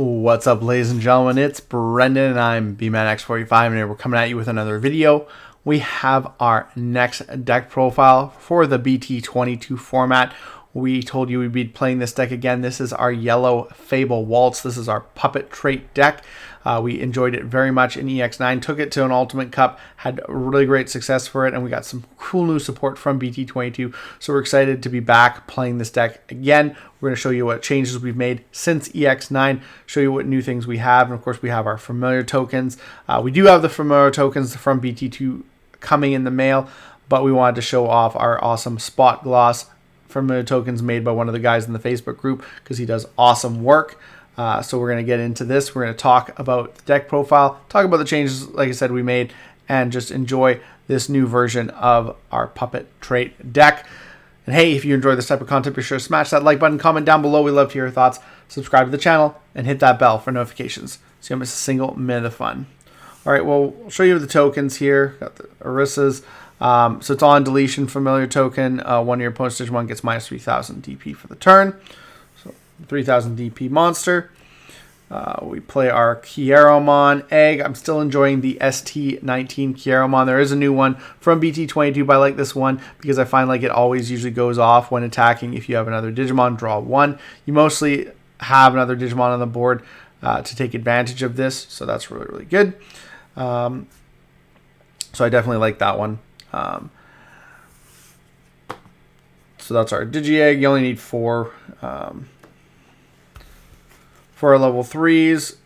What's up, ladies and gentlemen? It's Brendan and I'm BManX45 and we're coming at you with another video. We have our next deck profile for the BT22 format. We told you we'd be playing this deck again. This is our yellow Fable Waltz. This is our puppet trait deck. We enjoyed it very much in EX9, took it to an Ultimate Cup, had really great success for it, and we got some cool new support from BT22. So we're excited to be back playing this deck again. We're going to show you what changes we've made since EX9, show you what new things we have, and of course we have our familiar tokens. We do have the familiar tokens from BT2 coming in the mail, but we wanted to show off our awesome spot gloss familiar tokens made by one of the guys in the Facebook group because he does awesome work. So we're going to get into this. We're going to talk about the deck profile, talk about the changes, like I said, we made, and just enjoy this new version of our puppet trait deck. And hey, if you enjoy this type of content, be sure to smash that like button, comment down below. We love to hear your thoughts. Subscribe to the channel and hit that bell for notifications so you don't miss a single minute of fun. All right, well, we'll show you the tokens here. Got the Orissas. So it's on deletion, familiar token. One of your opponent's Digimon gets minus 3,000 DP for the turn. So 3,000 DP monster. We play our Kieromon egg. I'm still enjoying the ST19 Kieromon. There is a new one from BT22, but I like this one because I find like it always usually goes off when attacking. If you have another Digimon, draw one. You mostly have another Digimon on the board to take advantage of this, so that's really, really good. So I definitely like that one. So that's our Digi-Egg. You only need 4. For our level 3s,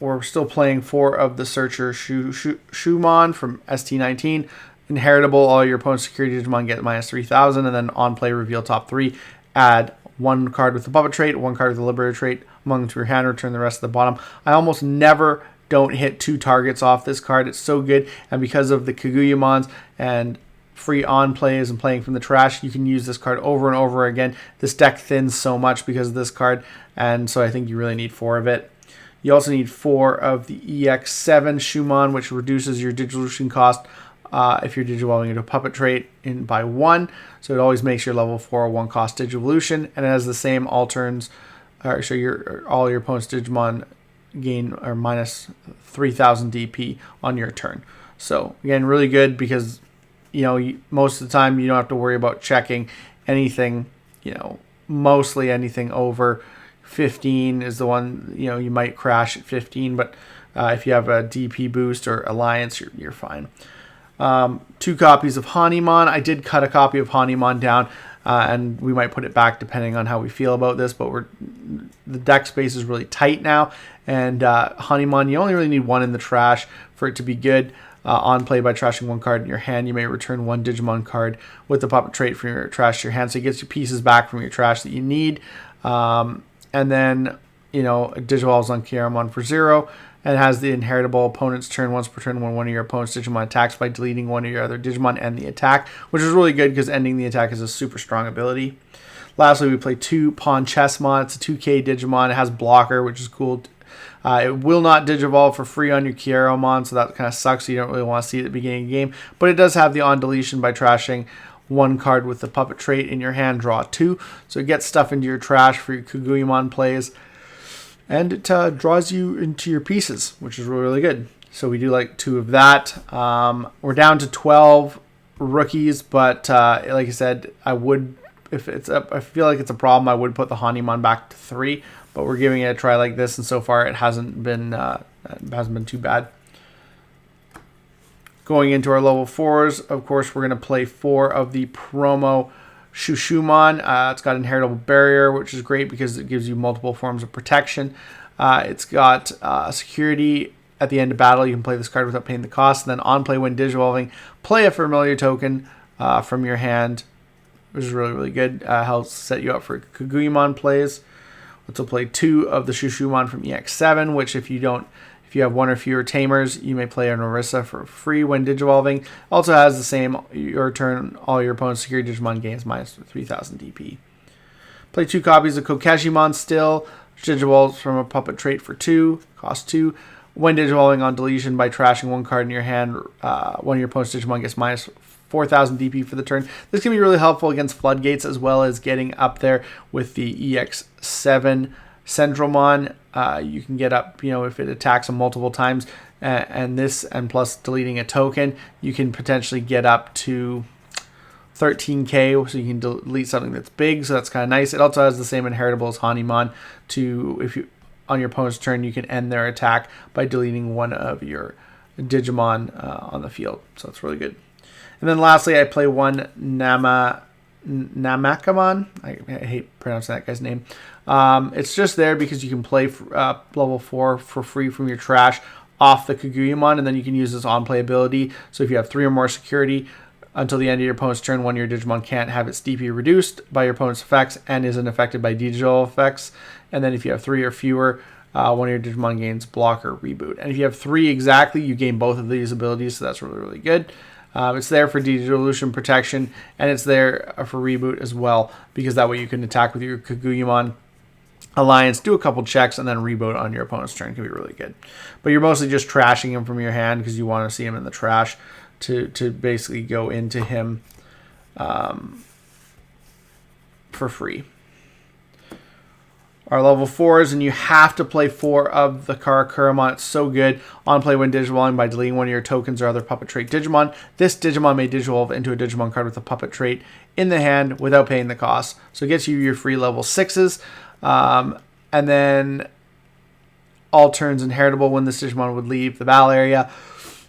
we're still playing 4 of the Searcher Shumon from ST19. Inheritable, all your opponent's security Digimon get minus 3,000, and then on play, reveal top 3. Add 1 card with the puppet trait, 1 card with the Liberator trait among to your hand, return the rest of the bottom. I almost never don't hit 2 targets off this card. It's so good, and because of the Kaguyamons and free on plays and playing from the trash, you can use this card over and over again. This deck thins so much because of this card, and so I think you really need 4 of it. You also need 4 of the EX7 Shumon, which reduces your Digivolution cost if you're Digivolving into a puppet trait by 1. So it always makes your level 4 1 cost Digivolution, and it has the same all turns. So all your opponent's Digimon gain or minus 3,000 DP on your turn. So again, really good because most of the time you don't have to worry about checking anything. Mostly anything over 15 is the one you might crash at 15, but if you have a DP boost or alliance, you're fine. 2 copies of Hanimon. I did cut a copy of Hanimon down, and we might put it back depending on how we feel about this, but the deck space is really tight now, and Hanimon, you only really need 1 in the trash for it to be good. On play, by trashing 1 card in your hand, you may return 1 Digimon card with the puppet trait from your trash to your hand, so it gets your pieces back from your trash that you need. And then, Digivolves on Kieromon for 0, and has the inheritable opponent's turn once per turn when one of your opponent's Digimon attacks by deleting one of your other Digimon and the attack, which is really good because ending the attack is a super strong ability. Lastly, we play 2 Pawn Chessmon. It's a 2K Digimon. It has blocker, which is cool. It will not Digivolve for free on your Kieromon, so that kind of sucks. So you don't really want to see it at the beginning of the game. But it does have the on deletion by trashing 1 card with the puppet trait in your hand, draw 2. So it gets stuff into your trash for your Kaguyamon plays. And it draws you into your pieces, which is really, really good. So we do like 2 of that. We're down to 12 rookies, but like I said, I would, I feel like it's a problem, I would put the Hanimon back to 3. But we're giving it a try like this, and so far it hasn't been too bad. Going into our level 4s, of course, we're going to play 4 of the promo Shumon. It's got inheritable barrier, which is great because it gives you multiple forms of protection. It's got security. At the end of battle, you can play this card without paying the cost. And then on play, when Digivolving, play a familiar token from your hand, which is really, really good. Helps set you up for Kaguyamon plays. Let's play 2 of the Shumon from EX7, which if you have 1 or fewer tamers, you may play an Orissa for free when Digivolving. Also has the same, your turn, all your opponent's security Digimon gains minus 3,000 DP. Play 2 copies of Kokeshimon still, Digivolves from a puppet trait for 2, cost 2. When Digivolving on deletion by trashing 1 card in your hand, one of your opponent's Digimon gets minus 4,000 DP for the turn. This can be really helpful against floodgates as well as getting up there with the EX7 Centralmon, you can get up, if it attacks them multiple times, and plus deleting a token, you can potentially get up to 13k, so you can delete something that's big, so that's kind of nice. It also has the same inheritable as Hanimon, on your opponent's turn, you can end their attack by deleting one of your Digimon on the field, so it's really good. And then lastly, I play one Namakamon. I hate pronouncing that guy's name. It's just there because you can play level 4 for free from your trash off the Kaguyamon, and then you can use this on-play ability. So if you have 3 or more security, until the end of your opponent's turn, one of your Digimon can't have its DP reduced by your opponent's effects and isn't affected by digital effects. And then if you have 3 or fewer, one of your Digimon gains block or reboot. And if you have 3 exactly, you gain both of these abilities, so that's really, really good. It's there for Digivolution protection, and it's there for reboot as well, because that way you can attack with your Kaguyamon Alliance, do a couple checks, and then reboot on your opponent's turn. Can be really good. But you're mostly just trashing him from your hand because you want to see him in the trash to basically go into him for free. Our level 4s, and you have to play 4 of the Karakuramon. It's so good. On play when Digivolving by deleting one of your tokens or other puppet trait Digimon. This Digimon may Digivolve into a Digimon card with a puppet trait in the hand without paying the cost. So it gets you your free level 6s. And then all turns inheritable when this Digimon would leave the battle area.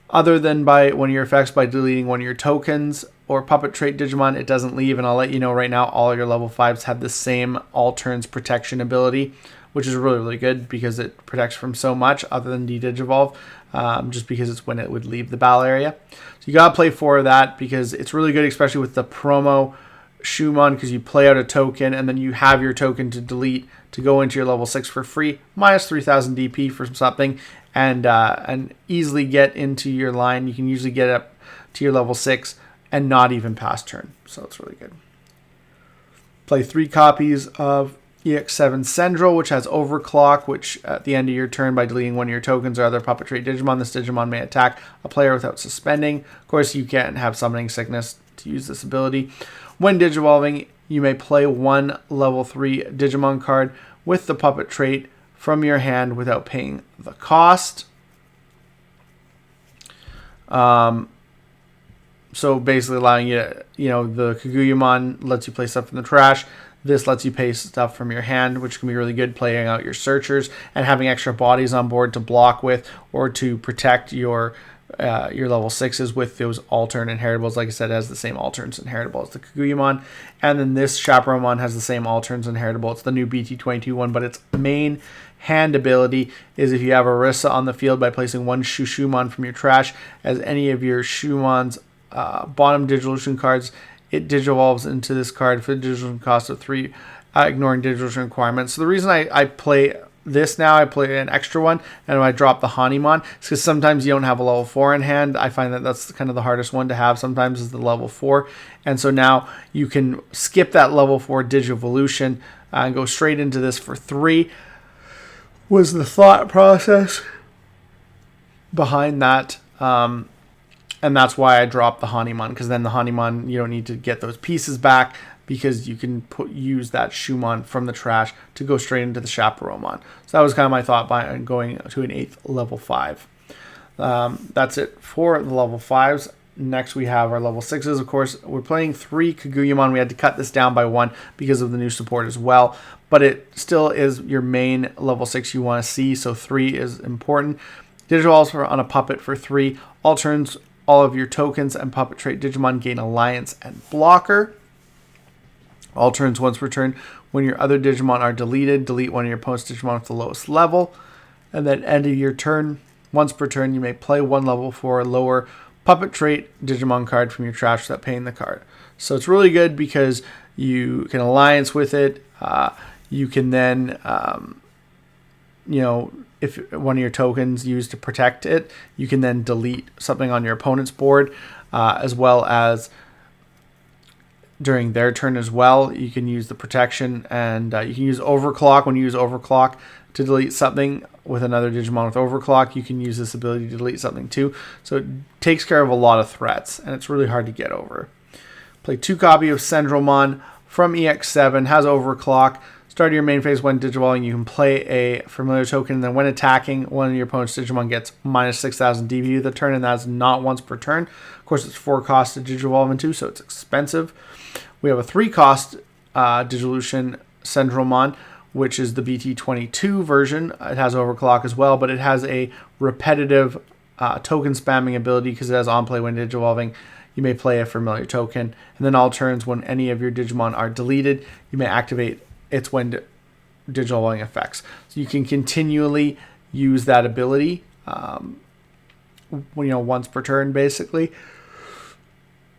Other than by one of your effects by deleting one of your tokens or puppet trait Digimon, it doesn't leave. And I'll let you know right now, all your level 5s have the same all turns protection ability, which is really, really good because it protects from so much other than de-Digivolve, just because it's when it would leave the battle area. So you got to play 4 of that because it's really good, especially with the promo Shumon, because you play out a token and then you have your token to delete to go into your level 6 for free, minus 3000 DP for something, and easily get into your line. You can usually get up to your level 6 and not even pass turn, so it's really good. Play 3 copies of EX7 Sendril, which has Overclock, which at the end of your turn, by deleting one of your tokens or other puppet trait Digimon, this Digimon may attack a player without suspending. Of course, you can't have Summoning Sickness to use this ability. When Digivolving, you may play 1 level 3 Digimon card with the puppet trait from your hand without paying the cost. So basically allowing you to, the Kaguyamon lets you play stuff in the trash. This lets you pay stuff from your hand, which can be really good, playing out your searchers and having extra bodies on board to block with or to protect your level 6s with those alternate inheritables. Like I said, it has the same alternates inheritable as the Kaguyamon. And then this Chaperonemon has the same alternates inheritable. It's the new BT22 one, but its main hand ability is if you have Orisa on the field, by placing 1 Shushumon from your trash as any of your Shumon's bottom Digivolution cards, it Digivolves into this card for the Digivolution cost of 3, ignoring Digivolution requirements. So the reason I play this now, I play an extra one, and I drop the Hanimon, is because sometimes you don't have a level 4 in hand. I find that that's kind of the hardest one to have sometimes, is the level 4. And so now you can skip that level 4 Digivolution and go straight into this for 3, was the thought process behind that. And that's why I dropped the Hanimon, because then the Hanimon, you don't need to get those pieces back, because you can use that Shumon from the trash to go straight into the Chaperonemon. So that was kind of my thought by going to an 8th level 5. That's it for the level 5s. Next we have our level 6s. Of course, we're playing 3 Kaguyamon. We had to cut this down by 1 because of the new support as well. But it still is your main level 6 you want to see, so 3 is important. Digivolve on a puppet for 3. All turns, all of your tokens and puppet trait Digimon gain Alliance and Blocker. All turns once per turn. When your other Digimon are deleted, delete one of your opponent's Digimon with the lowest level. And then end of your turn, once per turn, you may play 1 level 4 lower puppet trait Digimon card from your trash without paying the card. So it's really good because you can alliance with it. You can then, if one of your tokens used to protect it, you can then delete something on your opponent's board, as well as during their turn as well. You can use the protection, and you can use Overclock. When you use Overclock to delete something with another Digimon with Overclock, you can use this ability to delete something too. So it takes care of a lot of threats, and it's really hard to get over. Play 2 copies of Sendromon from EX7, has Overclock. Start of your main phase, when Digivolving, you can play a familiar token, and then when attacking, one of your opponent's Digimon gets minus 6,000 DPU the turn, and that's not once per turn. Of course, it's 4 costs to Digivolve into, so it's expensive. We have a 3 cost Digivolution Centralmon, which is the BT22 version. It has overclock as well, but it has a repetitive token spamming ability because it has on play when Digivolving. You may play a familiar token, and then all turns when any of your Digimon are deleted, you may activate its when Digivolving effects. So you can continually use that ability, once per turn, basically.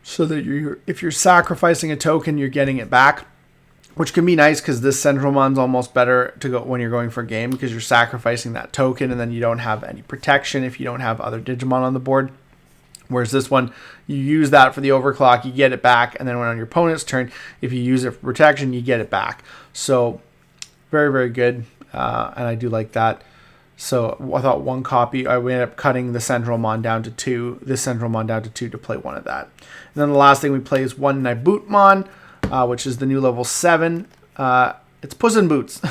So that if you're sacrificing a token, you're getting it back, which can be nice because this Centralmon's almost better to go when you're going for a game because you're sacrificing that token, and then you don't have any protection if you don't have other Digimon on the board. Whereas this one, you use that for the overclock, you get it back, and then when on your opponent's turn, if you use it for protection, you get it back. So very, very good, and I do like that. So I thought 1 copy, I ended up cutting the Centralmon down to 2, this Centralmon down to 2 to play 1 of that. And then the last thing we play is 1 Naibutmon, which is the new level 7. It's Puss in Boots.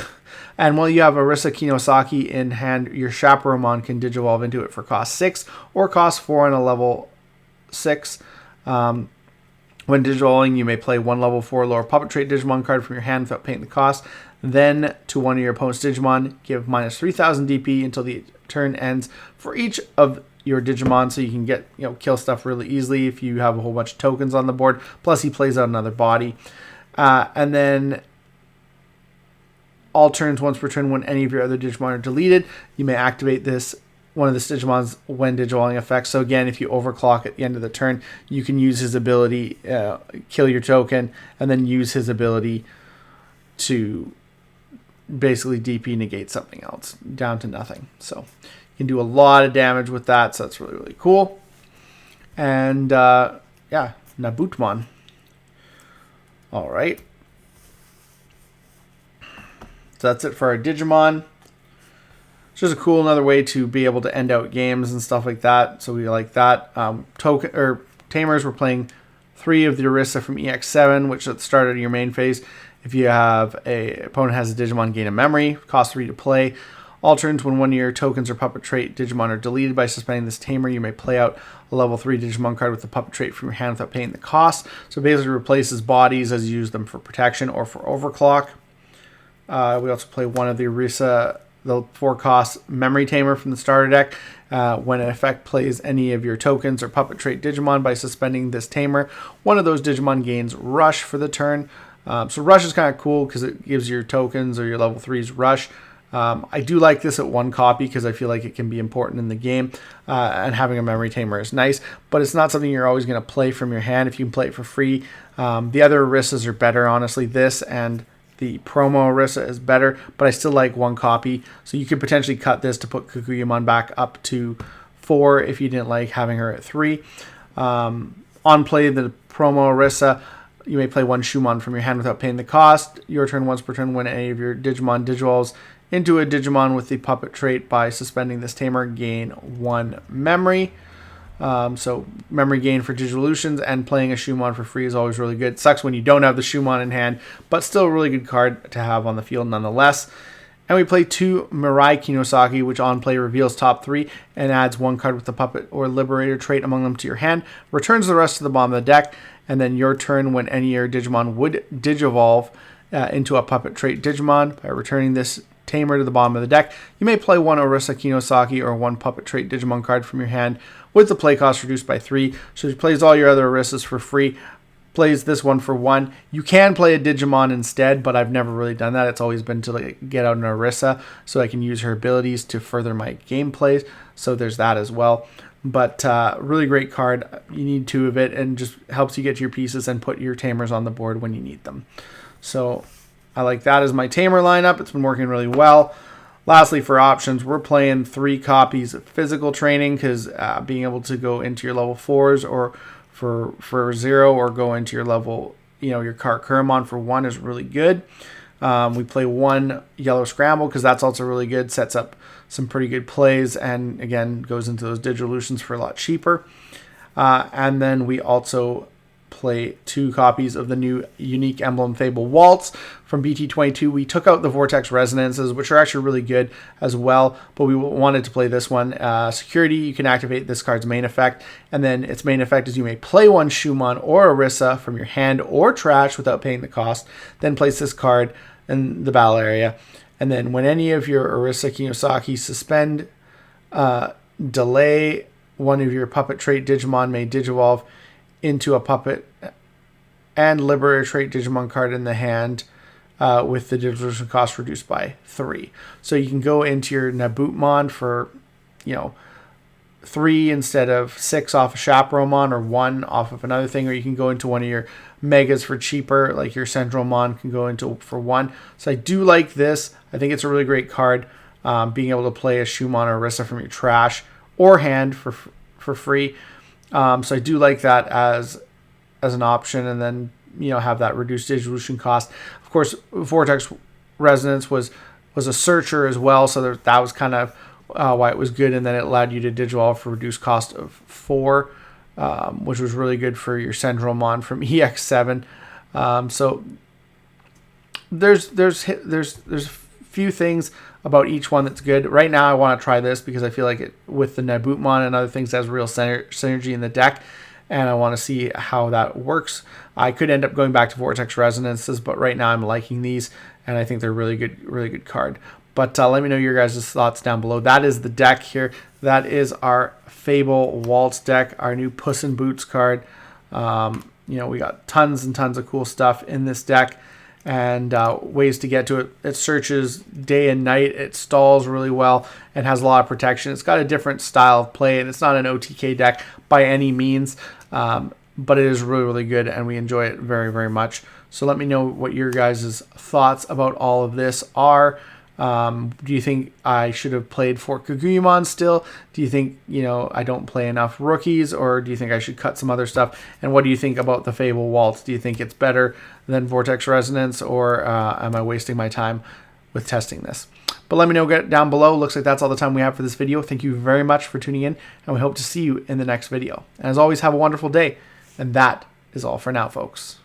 And while you have Arisa Kinosaki in hand, your Chaperonemon can Digivolve into it for cost 6 or cost 4 on a level 6. When Digivolving, you may play 1 level 4 lower Puppet Trait Digimon card from your hand without paying the cost. Then to one of your opponent's Digimon, give minus 3,000 DP until the turn ends for each of your Digimon, so you can get kill stuff really easily if you have a whole bunch of tokens on the board. Plus, he plays out another body, and then all turns once per turn when any of your other Digimon are deleted, you may activate one of the Digimon's when Digivolving effects. So again, if you overclock at the end of the turn, you can use his ability, kill your token, and then use his ability to basically DP negate something else down to nothing. So you can do a lot of damage with that, so that's really, really cool. And Naibutmon. All right. So that's it for our Digimon. It's just a cool another way to be able to end out games and stuff like that. So we like that. Tamers, we're playing 3 of the Arisa from EX7, which at the start of your main phase. If you have a opponent has a Digimon gain a memory, cost 3 to play. All turns when one of your tokens or puppet trait Digimon are deleted by suspending this tamer, you may play out a level 3 Digimon card with the puppet trait from your hand without paying the cost. So basically replaces bodies as you use them for protection or for overclock. We also play 1 of the Arisa, the 4 cost Memory Tamer from the starter deck. When an effect plays any of your tokens or puppet trait Digimon by suspending this tamer, one of those Digimon gains Rush for the turn. So Rush is kind of cool because it gives your tokens or your level 3s Rush. I do like this at 1 copy because I feel like it can be important in the game, and having a Memory Tamer is nice, but it's not something you're always going to play from your hand if you can play it for free. The other Arisas are better, honestly. This and the promo Arisa is better, but I still like 1 copy. So you could potentially cut this to put Kukuyamon back up to 4 if you didn't like having her at 3. On play, the promo Arisa, you may play 1 Shumon from your hand without paying the cost. Your turn once per turn when any of your Digimon Digivolves into a Digimon with the puppet trait by suspending this tamer, gain 1 memory. So memory gain for Digivolutions, and playing a Shumon for free is always really good. It sucks when you don't have the Shumon in hand, but still a really good card to have on the field nonetheless. And we play 2 Mirai Kinosaki, which on play reveals top 3 and adds 1 card with the puppet or liberator trait among them to your hand, returns the rest to the bottom of the deck, and then your turn when any of your Digimon would Digivolve into a puppet trait Digimon by returning this tamer to the bottom of the deck. You may play 1 Arisa Kinosaki or 1 puppet trait Digimon card from your hand with the play cost reduced by 3. So he plays all your other Arisas for free, plays this one for 1. You can play a Digimon instead, but I've never really done that. It's always been to get out an Arisa so I can use her abilities to further my gameplays. So there's that as well. But really great card. You need 2 of it, and just helps you get your pieces and put your tamers on the board when you need them. So I like that as my tamer lineup. It's been working really well. Lastly, for options, we're playing 3 copies of physical training because being able to go into your level 4s or for 0 or go into your level, your Karakuramon for 1 is really good. We play 1 Yellow Scramble because that's also really good. Sets up some pretty good plays and, again, goes into those Digivolutions for a lot cheaper. And then we also play 2 copies of the new unique emblem Fable Waltz from BT22. We took out the Vortex Resonances, which are actually really good as well, but we wanted to play this one. Security, you can activate this card's main effect, and then its main effect is you may play 1 Shumon or Orisa from your hand or trash without paying the cost, then place this card in the battle area, and then when any of your Orisa Kiyosaki suspend, delay, one of your puppet trait Digimon may digivolve into a puppet and Liberator trait Digimon card in the hand with the digivolution cost reduced by 3. So you can go into your Nabutmon for, 3 instead of 6 off of Chaperonemon or 1 off of another thing, or you can go into one of your megas for cheaper, like your Centralmon can go into for 1. So I do like this. I think it's a really great card. Being able to play a Shumon or Orisa from your trash or hand for free. So I do like that as an option, and then have that reduced digivolution cost. Of course, Vortex Resonance was a searcher as well, so that was kind of why it was good, and then it allowed you to digivolve for reduced cost of 4, which was really good for your Centralmon from EX7. So there's a few things about each one that's good. Right now I want to try this because I feel like it with the Nabutmon and other things has real synergy in the deck, and I want to see how that works. I could end up going back to Vortex Resonances, but right now I'm liking these, and I think they're really good card. But let me know your guys' thoughts down below. That is the deck here. That is our Fable Waltz deck, our new Puss in Boots card. We got tons and tons of cool stuff in this deck, and ways to get to it. It searches day and night. It stalls really well and has a lot of protection. It's got a different style of play, and it's not an OTK deck by any means, but it is really good, and we enjoy it very much. So let me know what your guys' thoughts about all of this are. Do you think I should have played 4 Kaguyamon still? Do you think, I don't play enough rookies, or do you think I should cut some other stuff? And what do you think about the Fable Waltz? Do you think it's better than Vortex Resonance, or am I wasting my time with testing this? But let me know down below. Looks like that's all the time we have for this video. Thank you very much for tuning in, and we hope to see you in the next video. And as always, have a wonderful day. And that is all for now, folks.